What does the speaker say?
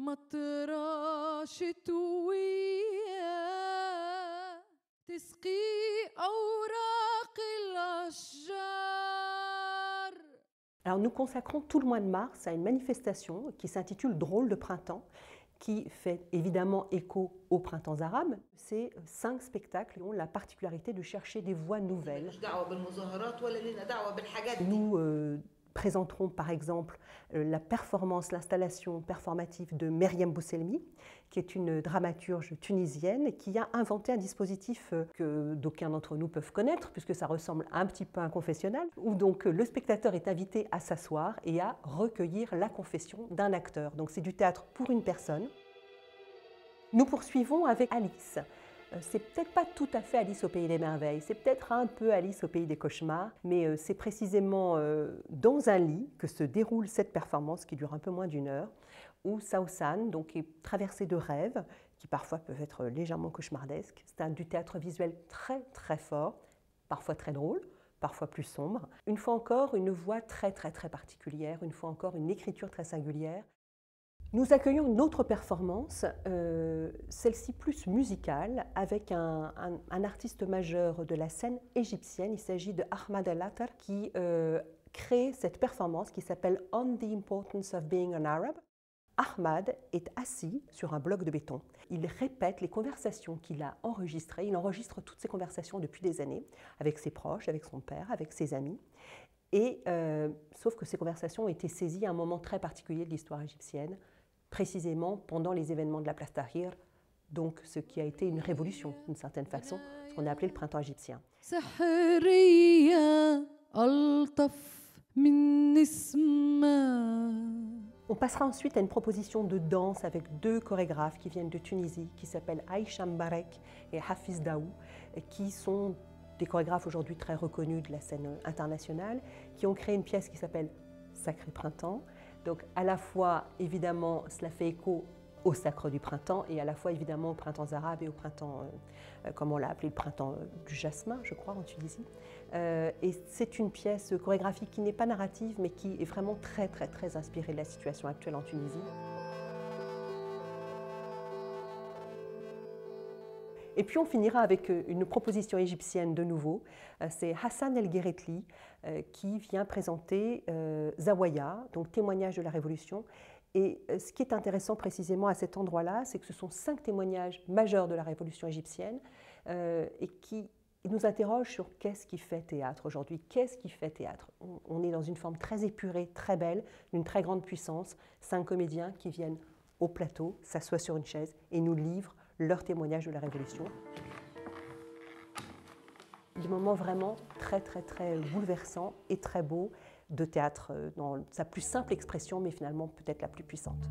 مطرة شتوية تسقي أوراق الأشجار. Alors nous consacrons tout le mois de mars à une manifestation qui s'intitule Drôle de printemps, qui fait évidemment écho aux printemps arabes. Ces 5 spectacles qui ont la particularité de chercher des voix nouvelles. Nous présenterons par exemple la performance, l'installation performative de Meriem Bousselmi, qui est une dramaturge tunisienne qui a inventé un dispositif que d'aucuns d'entre nous peuvent connaître, puisque ça ressemble un petit peu à un confessionnal, où donc le spectateur est invité à s'asseoir et à recueillir la confession d'un acteur. Donc c'est du théâtre pour une personne. Nous poursuivons avec Alice. C'est peut-être pas tout à fait Alice au Pays des Merveilles, c'est peut-être un peu Alice au Pays des Cauchemars, mais c'est précisément dans un lit que se déroule cette performance qui dure un peu moins d'1 heure, où Saosan donc, est traversée de rêves qui parfois peuvent être légèrement cauchemardesques. C'est du théâtre visuel très très fort, parfois très drôle, parfois plus sombre. Une fois encore, une voix très très très particulière, une fois encore une écriture très singulière. Nous accueillons une autre performance, celle-ci plus musicale, avec un artiste majeur de la scène égyptienne. Il s'agit de Ahmad El-Attar qui crée cette performance qui s'appelle On the Importance of Being an Arab. Ahmad est assis sur un bloc de béton. Il répète les conversations qu'il a enregistrées. Il enregistre toutes ces conversations depuis des années, avec ses proches, avec son père, avec ses amis. Et, sauf que ces conversations ont été saisies à un moment très particulier de l'histoire égyptienne, précisément pendant les événements de la place Tahrir, donc ce qui a été une révolution d'une certaine façon, ce qu'on a appelé le printemps égyptien. On passera ensuite à une proposition de danse avec 2 chorégraphes qui viennent de Tunisie, qui s'appellent Aïcha Mbarek et Hafiz Daou, qui sont des chorégraphes aujourd'hui très reconnus de la scène internationale, qui ont créé une pièce qui s'appelle Sacré Printemps. Donc à la fois, évidemment, cela fait écho au sacre du printemps et à la fois, évidemment, aux printemps arabes et au printemps, comme on l'a appelé, le printemps du jasmin, je crois, en Tunisie. Et c'est une pièce chorégraphique qui n'est pas narrative, mais qui est vraiment très, très, très inspirée de la situation actuelle en Tunisie. Et puis on finira avec une proposition égyptienne de nouveau. C'est Hassan El Gueretli qui vient présenter Zaouïa, donc témoignage de la Révolution. Et ce qui est intéressant précisément à cet endroit-là, c'est que ce sont 5 témoignages majeurs de la Révolution égyptienne et qui nous interrogent sur qu'est-ce qui fait théâtre aujourd'hui, qu'est-ce qui fait théâtre. On est dans une forme très épurée, très belle, d'une très grande puissance. 5 comédiens qui viennent au plateau, s'assoient sur une chaise et nous livrent leur témoignage de la Révolution. Des moments vraiment très, très, très bouleversants et très beaux de théâtre dans sa plus simple expression, mais finalement peut-être la plus puissante.